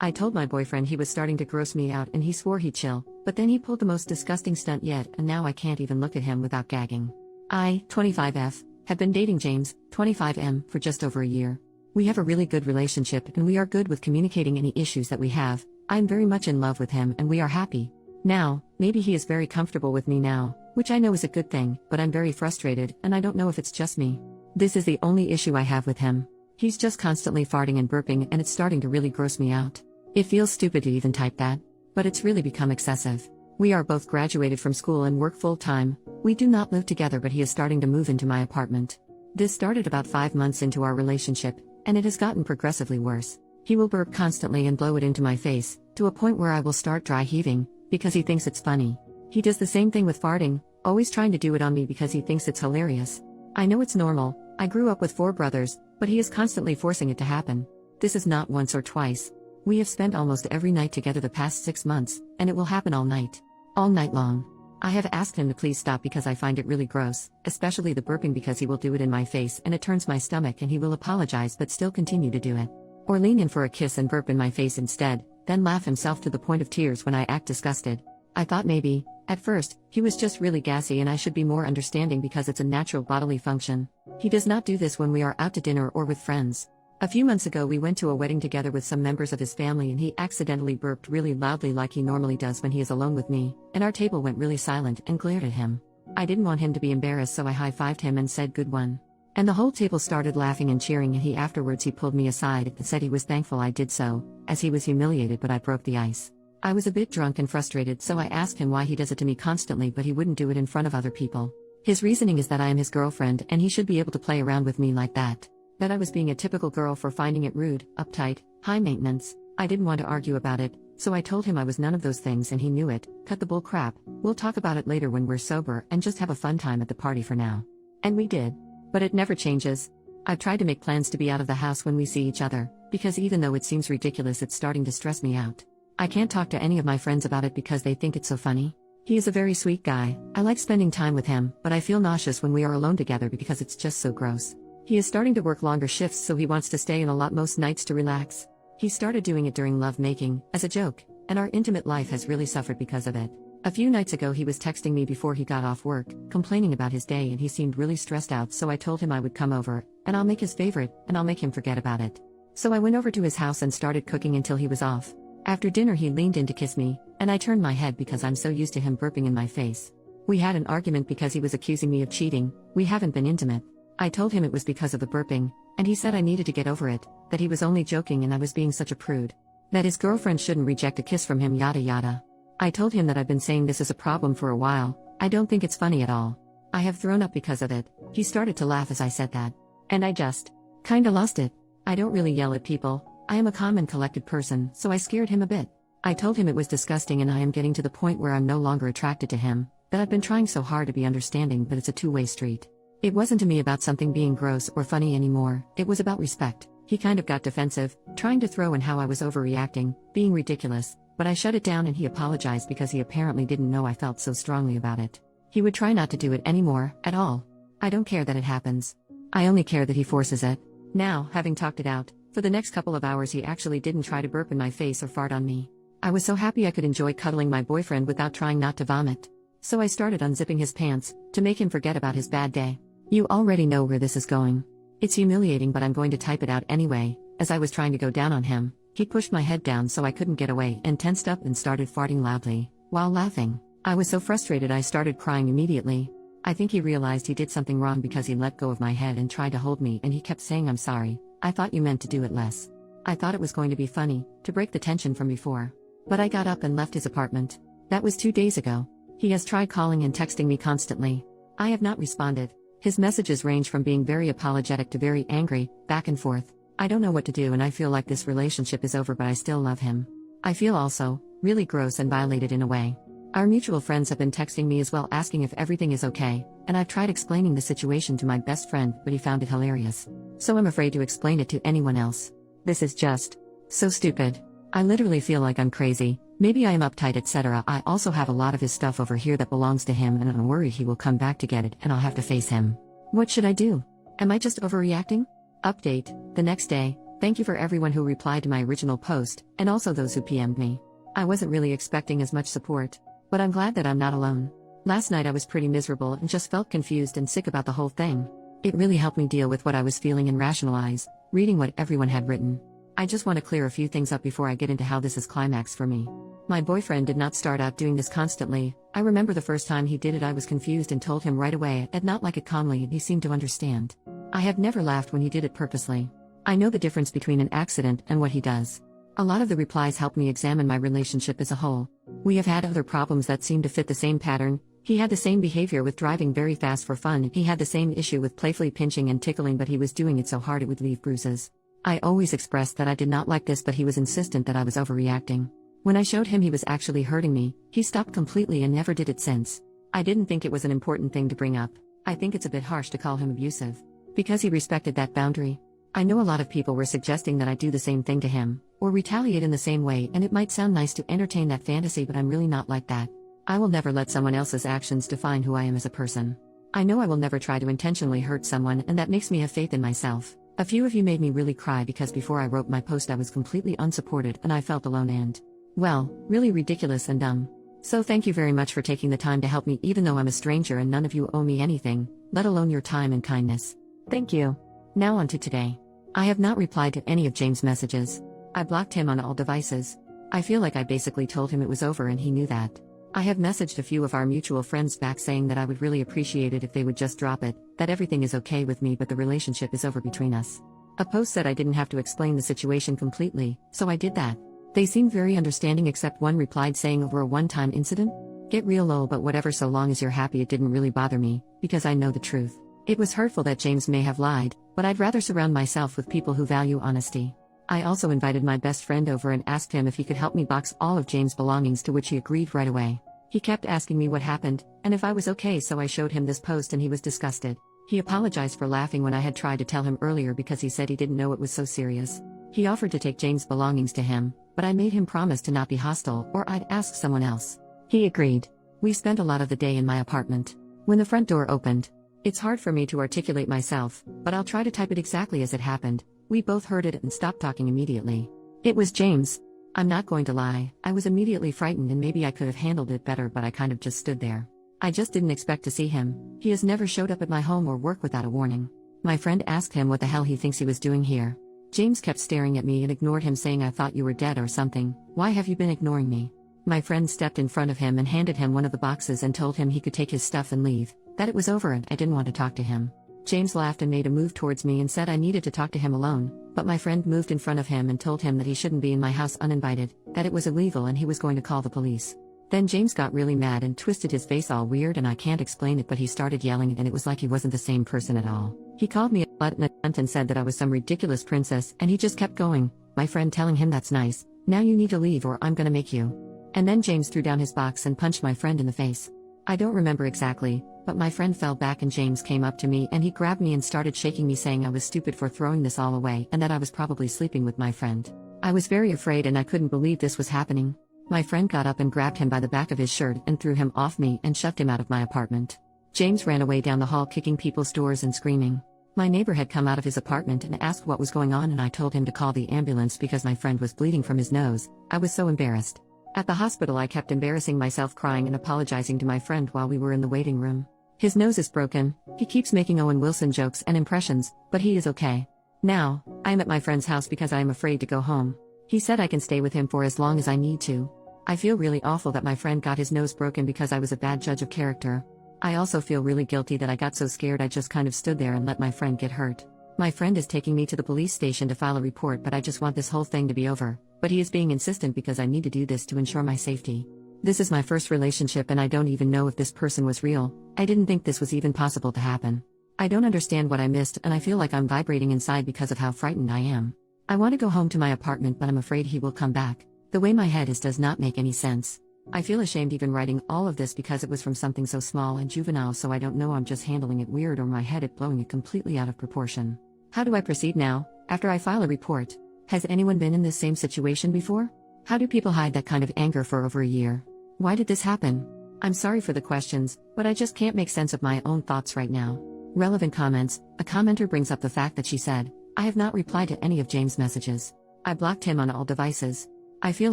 I told my boyfriend he was starting to gross me out and he swore he'd chill, but then he pulled the most disgusting stunt yet and now I can't even look at him without gagging. I, 25F, have been dating James, 25M, for just over a year. We have a really good relationship and we are good with communicating any issues that we have. I am very much in love with him and we are happy. Now, maybe he is very comfortable with me now, which I know is a good thing, but I'm very frustrated and I don't know if it's just me. This is the only issue I have with him. He's just constantly farting and burping and it's starting to really gross me out. It feels stupid to even type that, but it's really become excessive. We are both graduated from school and work full-time. We do not live together, but he is starting to move into my apartment. This started about 5 months into our relationship, and it has gotten progressively worse. He will burp constantly and blow it into my face, to a point where I will start dry heaving, because he thinks it's funny. He does the same thing with farting, always trying to do it on me because he thinks it's hilarious. I know it's normal, I grew up with 4 brothers, but he is constantly forcing it to happen. This is not once or twice. We have spent almost every night together the past 6 months, and it will happen all night. All night long. I have asked him to please stop because I find it really gross, especially the burping because he will do it in my face and it turns my stomach and he will apologize but still continue to do it. Or lean in for a kiss and burp in my face instead, then laugh himself to the point of tears when I act disgusted. I thought maybe, at first, he was just really gassy and I should be more understanding because it's a natural bodily function. He does not do this when we are out to dinner or with friends. A few months ago we went to a wedding together with some members of his family and he accidentally burped really loudly like he normally does when he is alone with me, and our table went really silent and glared at him. I didn't want him to be embarrassed so I high-fived him and said good one. And the whole table started laughing and cheering and he afterwards pulled me aside and said he was thankful I did so, as he was humiliated but I broke the ice. I was a bit drunk and frustrated so I asked him why he does it to me constantly but he wouldn't do it in front of other people. His reasoning is that I am his girlfriend and he should be able to play around with me like that. That I was being a typical girl for finding it rude, uptight, high maintenance. I didn't want to argue about it, so I told him I was none of those things and he knew it. Cut the bull crap, we'll talk about it later when we're sober and just have a fun time at the party for now. And we did. But it never changes. I've tried to make plans to be out of the house when we see each other, because even though it seems ridiculous it's starting to stress me out. I can't talk to any of my friends about it because they think it's so funny. He is a very sweet guy, I like spending time with him, but I feel nauseous when we are alone together because it's just so gross. He is starting to work longer shifts so he wants to stay in a lot most nights to relax. He started doing it during love making, as a joke, and our intimate life has really suffered because of it. A few nights ago he was texting me before he got off work, complaining about his day and he seemed really stressed out so I told him I would come over, and I'll make his favorite, and I'll make him forget about it. So I went over to his house and started cooking until he was off. After dinner he leaned in to kiss me, and I turned my head because I'm so used to him burping in my face. We had an argument because he was accusing me of cheating. We haven't been intimate. I told him it was because of the burping, and he said I needed to get over it, that he was only joking and I was being such a prude. That his girlfriend shouldn't reject a kiss from him yada yada. I told him that I've been saying this is a problem for a while, I don't think it's funny at all. I have thrown up because of it. He started to laugh as I said that. And I just kinda lost it. I don't really yell at people, I am a calm and collected person, so I scared him a bit. I told him it was disgusting and I am getting to the point where I'm no longer attracted to him, that I've been trying so hard to be understanding but it's a two-way street. It wasn't to me about something being gross or funny anymore, it was about respect. He kind of got defensive, trying to throw in how I was overreacting, being ridiculous, but I shut it down and he apologized because he apparently didn't know I felt so strongly about it. He would try not to do it anymore, at all. I don't care that it happens. I only care that he forces it. Now, having talked it out, for the next couple of hours he actually didn't try to burp in my face or fart on me. I was so happy I could enjoy cuddling my boyfriend without trying not to vomit. So I started unzipping his pants, to make him forget about his bad day. You already know where this is going. It's humiliating but I'm going to type it out anyway. As I was trying to go down on him, he pushed my head down so I couldn't get away and tensed up and started farting loudly, while laughing. I was so frustrated I started crying immediately. I think he realized he did something wrong because he let go of my head and tried to hold me and he kept saying I'm sorry, I thought you meant to do it less. I thought it was going to be funny, to break the tension from before. But I got up and left his apartment. That was 2 days ago. He has tried calling and texting me constantly. I have not responded. His messages range from being very apologetic to very angry, back and forth. I don't know what to do and I feel like this relationship is over but I still love him. I feel also really gross and violated in a way. Our mutual friends have been texting me as well asking if everything is okay, and I've tried explaining the situation to my best friend but he found it hilarious. So I'm afraid to explain it to anyone else. This is just so stupid. I literally feel like I'm crazy. Maybe I am uptight etc. I also have a lot of his stuff over here that belongs to him and I'm worried he will come back to get it and I'll have to face him. What should I do? Am I just overreacting? Update, the next day, Thank you for everyone who replied to my original post, and also those who PM'd me. I wasn't really expecting as much support, but I'm glad that I'm not alone. Last night I was pretty miserable and just felt confused and sick about the whole thing. It really helped me deal with what I was feeling and rationalize, reading what everyone had written. I just want to clear a few things up before I get into how this is climax for me. My boyfriend did not start out doing this constantly. I remember the first time he did it I was confused and told him right away I'd not like it calmly and he seemed to understand. I have never laughed when he did it purposely. I know the difference between an accident and what he does. A lot of the replies helped me examine my relationship as a whole. We have had other problems that seem to fit the same pattern. He had the same behavior with driving very fast for fun. He had the same issue with playfully pinching and tickling, but he was doing it so hard it would leave bruises. I always expressed that I did not like this, but he was insistent that I was overreacting. When I showed him he was actually hurting me, he stopped completely and never did it since. I didn't think it was an important thing to bring up. I think it's a bit harsh to call him abusive. Because he respected that boundary. I know a lot of people were suggesting that I do the same thing to him, or retaliate in the same way, and it might sound nice to entertain that fantasy, but I'm really not like that. I will never let someone else's actions define who I am as a person. I know I will never try to intentionally hurt someone, and that makes me have faith in myself. A few of you made me really cry because before I wrote my post I was completely unsupported and I felt alone and, well, really ridiculous and dumb. So thank you very much for taking the time to help me, even though I'm a stranger and none of you owe me anything, let alone your time and kindness. Thank you. Now on to today. I have not replied to any of James' messages. I blocked him on all devices. I feel like I basically told him it was over and he knew that. I have messaged a few of our mutual friends back saying that I would really appreciate it if they would just drop it, that everything is okay with me but the relationship is over between us. A post said I didn't have to explain the situation completely, so I did that. They seemed very understanding except one replied saying over a one-time incident? Get real lol, but whatever, so long as you're happy. It didn't really bother me, because I know the truth. It was hurtful that James may have lied, but I'd rather surround myself with people who value honesty. I also invited my best friend over and asked him if he could help me box all of James' belongings, to which he agreed right away. He kept asking me what happened, and if I was okay, so I showed him this post and he was disgusted. He apologized for laughing when I had tried to tell him earlier because he said he didn't know it was so serious. He offered to take James' belongings to him, but I made him promise to not be hostile or I'd ask someone else. He agreed. We spent a lot of the day in my apartment. When the front door opened, it's hard for me to articulate myself, but I'll try to type it exactly as it happened. We both heard it and stopped talking immediately. It was James. I'm not going to lie, I was immediately frightened and maybe I could have handled it better, but I kind of just stood there. I just didn't expect to see him. He has never showed up at my home or work without a warning. My friend asked him what the hell he thinks he was doing here. James kept staring at me and ignored him, saying, I thought you were dead or something. Why have you been ignoring me? My friend stepped in front of him and handed him one of the boxes and told him he could take his stuff and leave, that it was over and I didn't want to talk to him. James laughed and made a move towards me and said I needed to talk to him alone, but my friend moved in front of him and told him that he shouldn't be in my house uninvited, that it was illegal and he was going to call the police. Then James got really mad and twisted his face all weird, and I can't explain it, but he started yelling and it was like he wasn't the same person at all. He called me a slut and a cunt and said that I was some ridiculous princess, and he just kept going, my friend telling him that's nice, now you need to leave or I'm gonna make you. And then James threw down his box and punched my friend in the face. I don't remember exactly, but my friend fell back and James came up to me and he grabbed me and started shaking me, saying I was stupid for throwing this all away and that I was probably sleeping with my friend. I was very afraid and I couldn't believe this was happening. My friend got up and grabbed him by the back of his shirt and threw him off me and shoved him out of my apartment. James ran away down the hall kicking people's doors and screaming. My neighbor had come out of his apartment and asked what was going on, and I told him to call the ambulance because my friend was bleeding from his nose. I was so embarrassed. At the hospital I kept embarrassing myself, crying and apologizing to my friend while we were in the waiting room. His nose is broken, he keeps making Owen Wilson jokes and impressions, but he is okay. Now, I am at my friend's house because I am afraid to go home. He said I can stay with him for as long as I need to. I feel really awful that my friend got his nose broken because I was a bad judge of character. I also feel really guilty that I got so scared I just kind of stood there and let my friend get hurt. My friend is taking me to the police station to file a report, but I just want this whole thing to be over. But he is being insistent because I need to do this to ensure my safety. This is my first relationship and I don't even know if this person was real. I didn't think this was even possible to happen. I don't understand what I missed and I feel like I'm vibrating inside because of how frightened I am. I want to go home to my apartment, but I'm afraid he will come back. The way my head is does not make any sense. I feel ashamed even writing all of this because it was from something so small and juvenile, so I don't know, I'm just handling it weird or my head is blowing it completely out of proportion. How do I proceed now, after I file a report? Has anyone been in this same situation before? How do people hide that kind of anger for over a year? Why did this happen? I'm sorry for the questions, but I just can't make sense of my own thoughts right now. Relevant comments. A commenter brings up the fact that she said, I have not replied to any of James' messages. I blocked him on all devices. I feel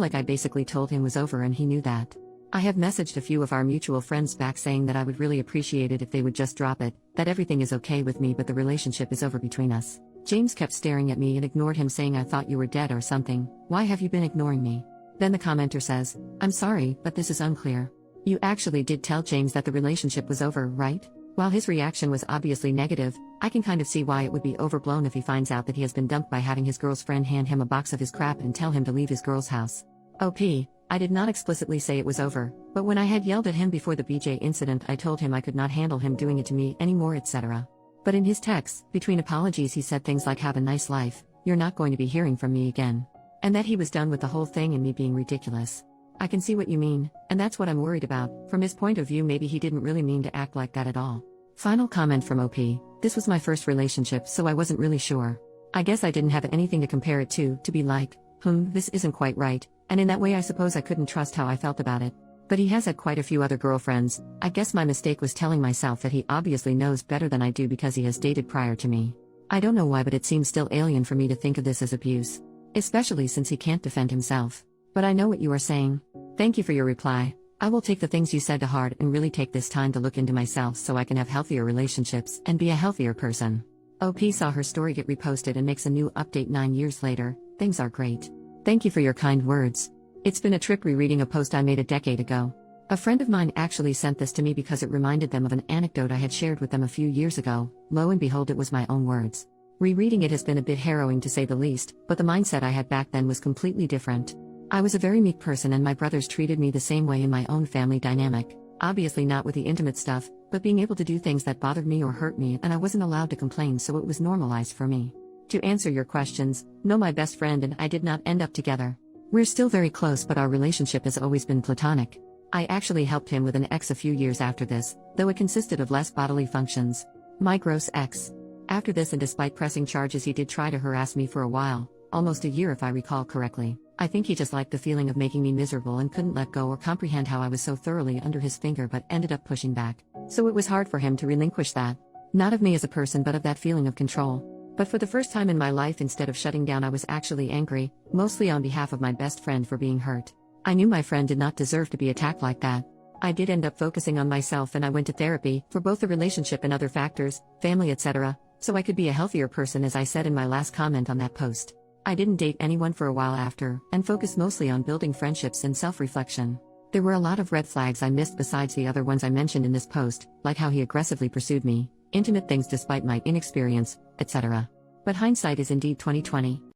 like I basically told him it was over and he knew that. I have messaged a few of our mutual friends back saying that I would really appreciate it if they would just drop it, that everything is okay with me but the relationship is over between us. James kept staring at me and ignored him, saying I thought you were dead or something. Why have you been ignoring me? Then the commenter says, I'm sorry, but this is unclear. You actually did tell James that the relationship was over, right? While his reaction was obviously negative, I can kind of see why it would be overblown if he finds out that he has been dumped by having his girl's friend hand him a box of his crap and tell him to leave his girl's house. OP, I did not explicitly say it was over, but when I had yelled at him before the BJ incident, I told him I could not handle him doing it to me anymore, etc. But in his texts, between apologies, he said things like have a nice life, you're not going to be hearing from me again. And that he was done with the whole thing and me being ridiculous. I can see what you mean, and that's what I'm worried about. From his point of view, maybe he didn't really mean to act like that at all. Final comment from OP, this was my first relationship, so I wasn't really sure. I guess I didn't have anything to compare it to be like, this isn't quite right, and in that way I suppose I couldn't trust how I felt about it. But he has had quite a few other girlfriends. I guess my mistake was telling myself that he obviously knows better than I do because he has dated prior to me. I don't know why, but it seems still alien for me to think of this as abuse. Especially since he can't defend himself. But I know what you are saying. Thank you for your reply. I will take the things you said to heart and really take this time to look into myself so I can have healthier relationships and be a healthier person. OP saw her story get reposted and makes a new update 9 years later. Things are great. Thank you for your kind words. It's been a trip rereading a post I made a decade ago. A friend of mine actually sent this to me because it reminded them of an anecdote I had shared with them a few years ago. Lo and behold, it was my own words. Rereading it has been a bit harrowing to say the least, but the mindset I had back then was completely different. I was a very meek person and my brothers treated me the same way in my own family dynamic, obviously not with the intimate stuff, but being able to do things that bothered me or hurt me, and I wasn't allowed to complain, so it was normalized for me. To answer your questions, no, my best friend and I did not end up together. We're still very close, but our relationship has always been platonic. I actually helped him with an ex a few years after this, though it consisted of less bodily functions. My gross ex. After this, and despite pressing charges, he did try to harass me for a while, almost a year if I recall correctly. I think he just liked the feeling of making me miserable and couldn't let go or comprehend how I was so thoroughly under his finger, but ended up pushing back. So it was hard for him to relinquish that. Not of me as a person, but of that feeling of control. But for the first time in my life, instead of shutting down, I was actually angry, mostly on behalf of my best friend for being hurt. I knew my friend did not deserve to be attacked like that. I did end up focusing on myself, and I went to therapy, for both the relationship and other factors, family, etc., so I could be a healthier person, as I said in my last comment on that post. I didn't date anyone for a while after, and focused mostly on building friendships and self-reflection. There were a lot of red flags I missed besides the other ones I mentioned in this post, like how he aggressively pursued me, intimate things despite my inexperience, etc. But hindsight is indeed 20/20.